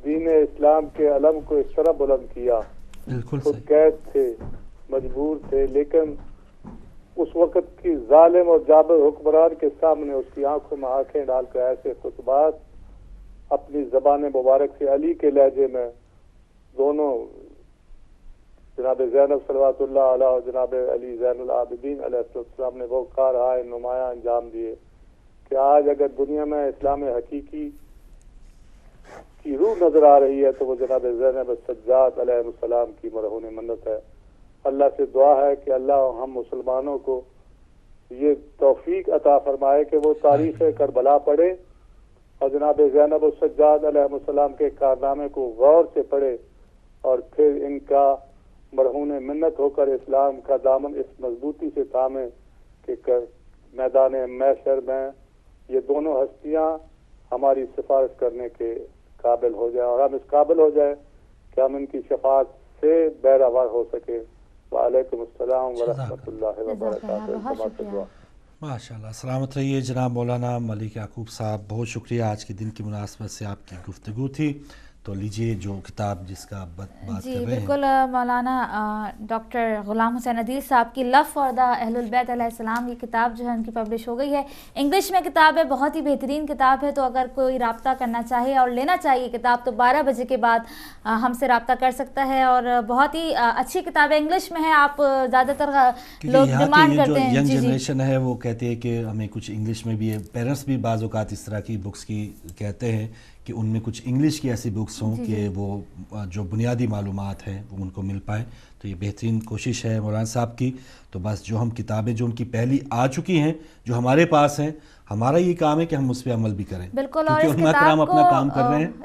دین اسلام کے علم کو اس طرح بلند کیا. خود قید تھے، مجبور تھے، لیکن اس وقت کی ظالم اور جابر حکمران کے سامنے اس کی آنکھوں میں آنکھیں ڈال کر ایسے خطبات اپنی زبان مبارک سے علی کے لہجے میں دونوں جناب زینب صلوات اللہ علیہ اور جناب علی زین العابدین علیہ السلام نے وہ کارہائے نمایاں انجام دیے کہ آج اگر دنیا میں اسلام حقیقی کی روح نظر آ رہی ہے تو وہ جناب زینب سجاد علیہ السلام کی مرہون منت ہے. اللہ سے دعا ہے کہ اللہ ہم مسلمانوں کو یہ توفیق عطا فرمائے کہ وہ تاریخ کربلا پڑھے اور جناب زینب السجاد علیہ السلام کے کارنامے کو غور سے پڑھے اور پھر ان کا مرہون منت ہو کر اسلام کا دامن اس مضبوطی سے تھامے کہ میدان محشر میں یہ دونوں ہستیاں ہماری سفارش کرنے کے قابل ہو جائے اور ہم اس قابل ہو جائے کہ ہم ان کی شفاعت سے بہرہوار ہو سکے. وعلیکم السلام ورحمۃ اللہ وبرکاتہ. ماشاء اللہ. سلامت رہیے جناب مولانا ملک یعقوب صاحب. بہت شکریہ. آج کے دن کی مناسبت سے آپ کی گفتگو تھی، تو لیجئے جو کتاب جس کا بات کر رہے ہیں. جی بالکل، مولانا ڈاکٹر غلام حسین عدیل صاحب کی لو فار دا اہل البیت علیہ السلام کی کتاب جو ہے ان کی پبلش ہو گئی ہے. انگلش میں کتاب ہے، بہت ہی بہترین کتاب ہے. تو اگر کوئی رابطہ کرنا چاہے اور لینا چاہیے کتاب تو 12 بجے کے بعد ہم سے رابطہ کر سکتا ہے. اور بہت ہی اچھی کتاب ہے، انگلش میں ہے. آپ زیادہ تر لوگ ڈیمانڈ کرتے ہیں. ینگ جنریشن ہے وہ کہتے ہیں کہ ہمیں کچھ انگلش میں بھی، پیرنٹس بھی بعض اوقات اس طرح کی بکس کی کہتے ہیں کہ ان میں کچھ انگلش کی ایسی بکس ہوں کہ وہ جو بنیادی معلومات ہیں وہ ان کو مل پائیں. تو یہ بہترین کوشش ہے مولانا صاحب کی. تو بس جو ہم کتابیں جو ان کی پہلی آ چکی ہیں جو ہمارے پاس ہیں، ہمارا یہ کام ہے کہ ہم اس پہ عمل بھی کریں. بالکل. اور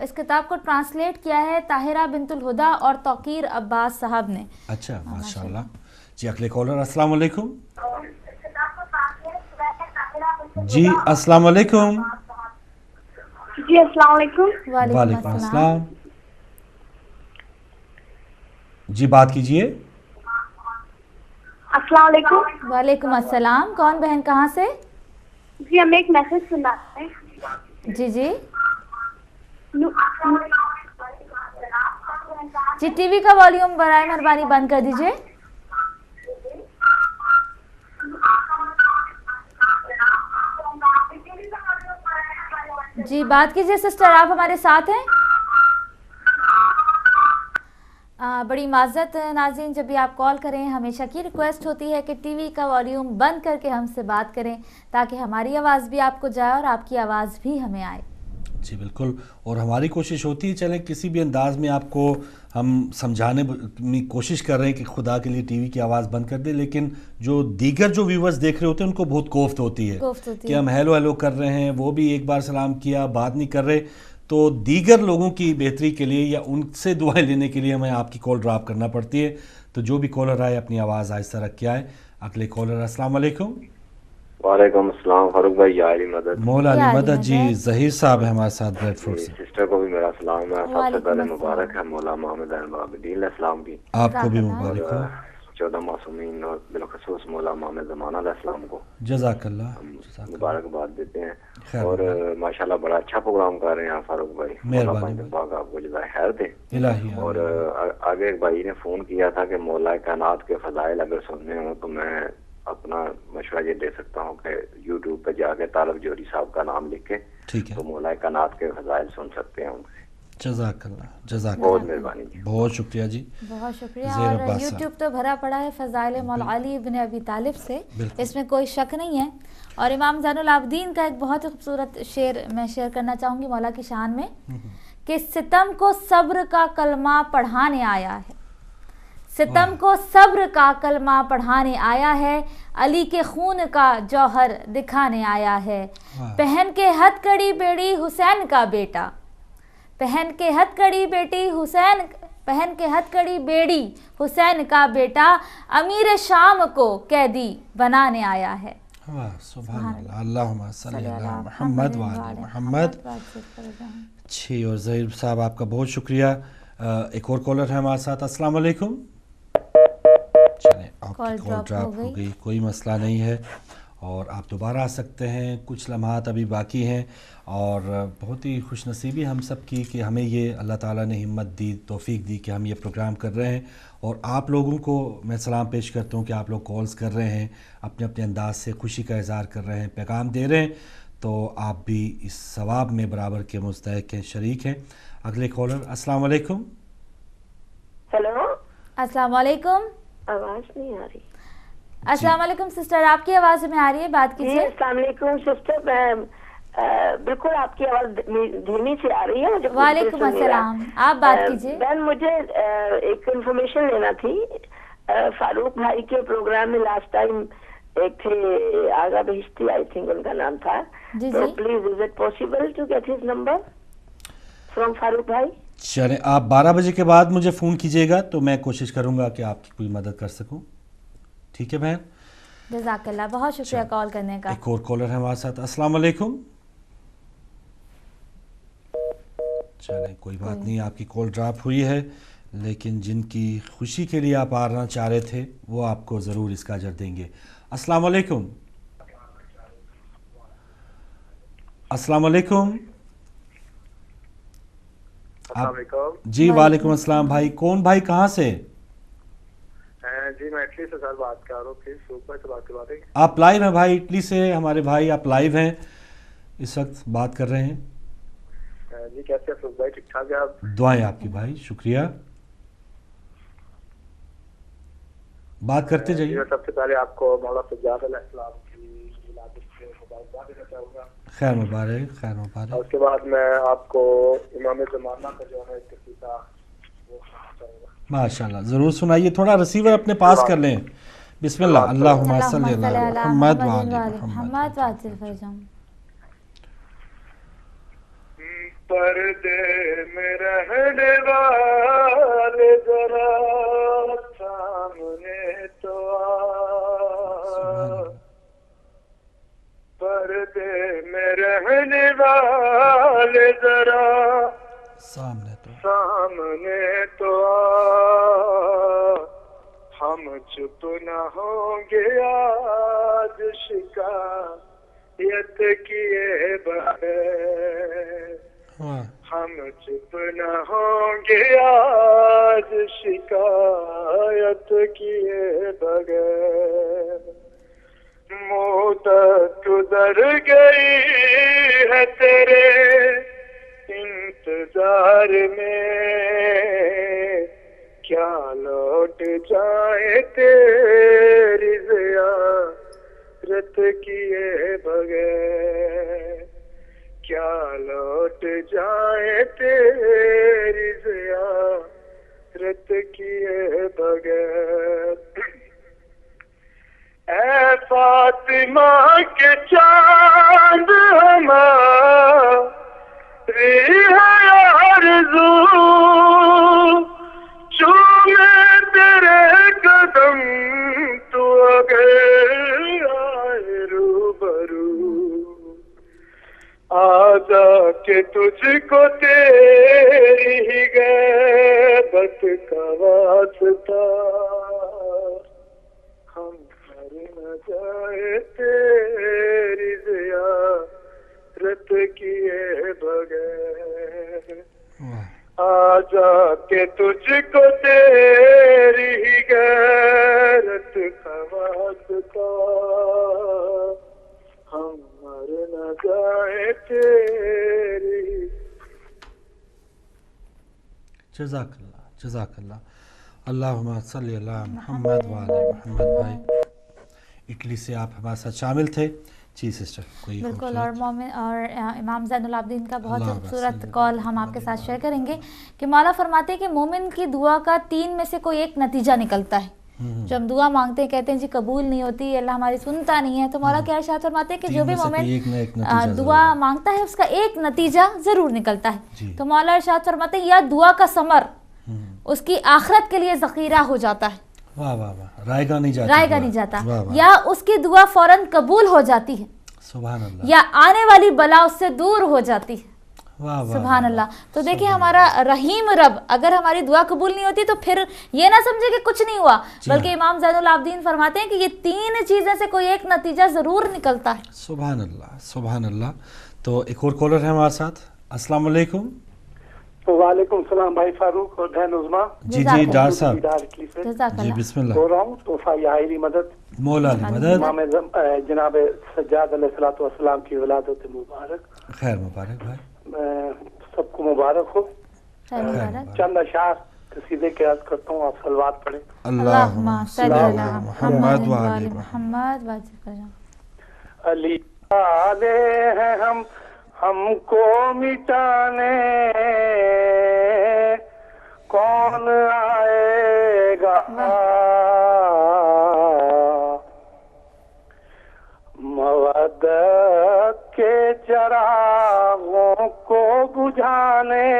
اس کتاب کو ٹرانسلیٹ کیا ہے طاہرہ بنت الہدا اور توقیر عباس صاحب نے. اچھا ماشاء اللہ. جی اگلے کالر. السلام علیکم. جی السلام علیکم. جی السلام علیکم. وعلیکم السلام. جی بات کیجئے. السلام علیکم. وعلیکم السلام. کون بہن کہاں سے؟ جی ہمیں ایک میسج سناتے ہیں. جی جی جی ٹی وی کا والیوم برائے مہربانی بند کر دیجیے. جی بات کیجیے سسٹر, آپ ہمارے ساتھ ہیں. بڑی معذرت ناظرین, جب بھی آپ کال کریں ہمیشہ کی ریکویسٹ ہوتی ہے کہ ٹی وی کا والیوم بند کر کے ہم سے بات کریں تاکہ ہماری آواز بھی آپ کو جائے اور آپ کی آواز بھی ہمیں آئے. جی بالکل, اور ہماری کوشش ہوتی ہے چلیں کسی بھی انداز میں آپ کو ہم سمجھانے میں کوشش کر رہے ہیں کہ خدا کے لیے ٹی وی کی آواز بند کر دیں, لیکن جو دیگر جو ویورز دیکھ رہے ہوتے ہیں ان کو بہت کوفت ہوتی ہے کہ ہم ہیلو ہیلو کر رہے ہیں, وہ بھی ایک بار سلام کیا بات نہیں کر رہے. تو دیگر لوگوں کی بہتری کے لیے یا ان سے دعائیں لینے کے لیے ہمیں آپ کی کال ڈراپ کرنا پڑتی ہے. تو جو بھی کالر آئے اپنی آواز آہستہ رکھ کے آئے. اگلے کالر, السلام علیکم. وعلیکم السلام فاروق بھائی, یا علی مدد. مولا علی مدد جی, ظہیر صاحب ہے ہمارے ساتھ بریڈ فروٹ سے. سسٹر کو بھی میرا سلام ہے. سب سے پہلے مبارک ہے مولا محمد العابدین علیہ السلام کی. آپ کو بھی مبارک ہو. 14 معصومین اور بالخصوص مولا محمد زمانہ علیہ السلام کو جزاک اللہ مبارکباد دیتے ہیں. اور ماشاءاللہ بڑا اچھا پروگرام کر رہے ہیں آپ فاروق بھائی. مہربانی, آپ کو جزائے خیر دے. اور آگے ایک بھائی نے فون کیا تھا کہ مولا کائنات کے فضائل اگر سننے ہوں تو میں اپنا مشورہ یہ دے سکتا ہوں کہ یوٹیوب پہ جا کے طالب جوہری صاحب کا نام لکھ کے تو مولا کائنات کے فضائل سن سکتے ہیں ان سے. جزاک اللہ, جزاک اللہ, بہت مہربانی جی, بہت شکریہ جی, بہت شکریہ. اور یوٹیوب تو بھرا پڑا ہے فضائل مولا علی ابن ابی طالب سے, اس میں کوئی شک نہیں ہے. اور امام زین العابدین کا ایک بہت خوبصورت شعر میں شیئر کرنا چاہوں گی مولا کی شان میں کہ ستم کو صبر کا کلمہ پڑھانے آیا ہے, ستم کو صبر کا کلمہ پڑھانے آیا ہے, علی کے خون کا جوہر دکھانے آیا ہے. پہن کے ہتھ کڑی بیڑی حسین کا بیٹا, پہن کے ہتھ کڑی بیٹی حسین, پہن کے ہتھ کڑی بیڑی حسین کا بیٹا, امیر شام کو قیدی بنانے آیا ہے. سبحان اللہ, اللہم صلی اللہ محمد وعلی محمد. اچھی, اور ظہیر صاحب آپ کا بہت شکریہ. ایک اور کالر ہے ہمارے ساتھ, السلام علیکم. چلیں آپ کی کال ڈراپ ہو گئی, کوئی مسئلہ نہیں ہے, اور آپ دوبارہ آ سکتے ہیں. کچھ لمحات ابھی باقی ہیں, اور بہت ہی خوش نصیبی ہم سب کی کہ ہمیں یہ اللہ تعالیٰ نے ہمت دی, توفیق دی کہ ہم یہ پروگرام کر رہے ہیں. اور آپ لوگوں کو میں سلام پیش کرتا ہوں کہ آپ لوگ کالز کر رہے ہیں, اپنے اپنے انداز سے خوشی کا اظہار کر رہے ہیں, پیغام دے رہے ہیں, تو آپ بھی اس ثواب میں برابر کے مستحق ہیں, شریک ہیں. اگلے کالر, السلام علیکم. ہیلو, السلام علیکم. آواز نہیں آ رہی. السلام علیکم سسٹر, آپ کی آواز میں آ رہی ہے, بات کیجیے. السلام علیکم سسٹر, میں بالکل آپ کی آواز دھیمی سے آ رہی ہے. وعلیکم السلام, آپ بات کیجیے. بہن مجھے ایک انفارمیشن لینا تھی. فاروق بھائی کے پروگرام میں لاسٹ ٹائم ایک تھے آغا بہشتی, آئی تھنک ان کا نام تھا, تو please is it possible to get his number from Farooq بھائی؟ چلیں, آپ 12 بجے کے بعد مجھے فون کیجیے گا تو میں کوشش کروں گا کہ آپ کی کوئی مدد کر سکوں. ٹھیک ہے بہن, جزاک اللہ, بہت شکریہ کال کرنے کا. ایک اور کالر ہے ہمارے ساتھ, السلام علیکم. چلیں کوئی بات نہیں, آپ کی کال ڈراپ ہوئی ہے, لیکن جن کی خوشی کے لیے آپ آنا چاہ رہے تھے وہ آپ کو ضرور اس کا اجر دیں گے. السلام علیکم. السلام علیکم. جی وعلیکم السلام بھائی, کون بھائی, کہاں سے؟ جی میں اٹلی سے سر بات کر رہا ہوں, پلیز فاروق بھائی سے بات کروا دیں گے. آپ لائیو ہیں بھائی, اٹلی سے ہمارے بھائی آپ لائیو ہیں, اس وقت بات کر رہے ہیں. جی کیسے ہیں فاروق بھائی, ٹھیک ٹھاک ہے آپ؟ دعائیں آپ کی بھائی, شکریہ, بات کرتے جائیے. سب سے پہلے آپ کو مولا سجاد علیہ السلام کی ولادت سے مبارکباد دینا چاہوں گا. خیر مبارک, خیر مبارک. اور اس کے بعد میں آپ کو امام زمانہ کا جو ہے قصیدہ وہ سنانا چاہوں گا. ماشاءاللہ, ضرور سنائیے, تھوڑا ریسیور اپنے پاس کر لیں. بسم اللہ, اللہم صلی اللہ علیہ محمد وعلی محمد. پردے میں رہنے والے ذرا سامنے تو آ, پردے میں رہنے والے ذرا سامنے تو آ, ہم چپ نہ ہوں گے آج شکایت یت کیے بغیر ہم چپ نہ ہوں گے آج شکایت کیے بغیر مدت گزر گئی ہے تیرے انتظار میں کیا لوٹ جائے تیری زیارت کیے بغیر کیا لوٹ جائے تیری زیارت کیے بغیر اے فاطمہ کے چاند ہماری ہے آرزو چومے تیرے قدم تو اگر آئے روبرو آجا کہ تجھ کو تیری ہی غیبت کا واسطہ ہم مر نہ جائے تیری زیارت کیے بغیر آجا کہ تجھ کو تیری ہی غیرت کا واسطہ ہم مر نہ جائے تیری. جزاک اللہ اللہم صلی اللہ محمد وعلی محمد. بھائی اٹلی سے آپ ہمارے ساتھ شامل تھے. جی سسٹر کوئی بالکل. اور مومن اور امام زین العابدین کا بہت خوبصورت قول ہم آپ کے ساتھ شیئر کریں گے کہ مولا فرماتے ہیں کہ مومن کی دعا کا 3 میں سے کوئی ایک نتیجہ نکلتا ہے. جو ہم دعا مانگتے ہیں کہتے ہیں جی قبول نہیں ہوتی, اللہ ہماری سنتا نہیں ہے, تو مولا کیا ارشاد فرماتے ہیں کہ جو بھی مومن دعا مانگتا ہے اس کا ایک نتیجہ ضرور نکلتا ہے. تو مولا ارشاد فرماتے ہیں یا دعا کا ثمر اس کی آخرت کے لیے ذخیرہ ہو جاتا ہے, واہ واہ واہ, رائے گا نہیں جاتا, یا اس کی دعا فوراً قبول ہو جاتی ہے, سبحان اللہ, یا آنے والی بلا اس سے دور ہو جاتی ہے. سبحان اللہ. تو دیکھیں ہمارا رحیم رب اگر ہماری دعا قبول نہیں ہوتی تو پھر یہ نہ سمجھے کہ کچھ نہیں ہوا, بلکہ امام زین العابدین فرماتے ہیں کہ یہ 3 چیزیں سے کوئی ایک نتیجہ ضرور نکلتا ہے. سبحان اللہ سبحان اللہ. تو ایک اور کالر ہے ہمارے ساتھ. السلام علیکم. وعلیکم السلام بھائی فاروق اور بہن عظما. جی جی ڈار صاحب جی بسم اللہ. بول رہا ہوں تحفہ یاہری مدد مولا علی مدد امام جناب سجاد علیہ الصلوۃ والسلام کی ولادت مبارک. خیر مبارک بھائی, سب کو مبارک ہو. چند اشعار قصیدے کے عرض کرتا ہوں, آپ صلوات پڑھیں. اللہم صلی علی محمد و علی محمد. علی والے ہیں ہم کو مٹانے کون آئے گا, مودت کے چراغوں کو بجھانے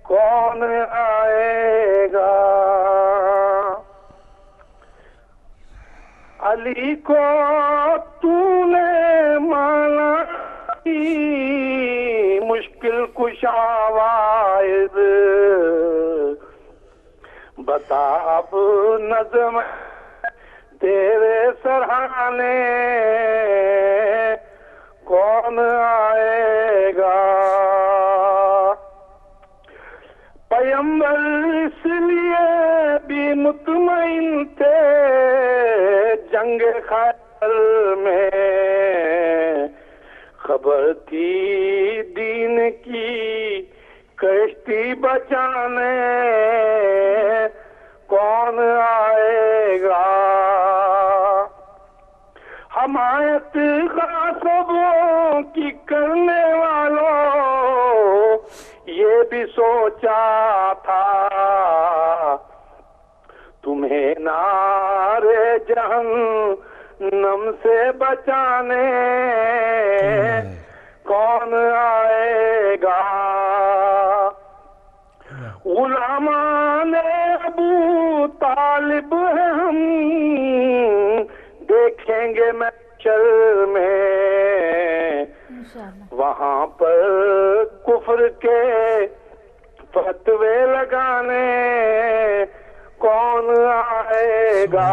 کون آئے گا, علی کو تو نے مانا مشکل کشا واعظ بتا اب نظم تیرے سرہانے کون آئے گا, پیمبر اس لیے بھی مطمئن تھے جنگ خیبر میں, خبر تھی دین کی کشتی بچانے کون آئے گا, حمایت غاصبوں کی کرنے والوں یہ بھی سوچا تھا تمہیں نارے جہنم سے بچانے کون آئے گا, غلامان ابو طالب ہم دیکھیں گے محشر میں, وہاں پر کفر کے فتوے لگانے کون آئے گا,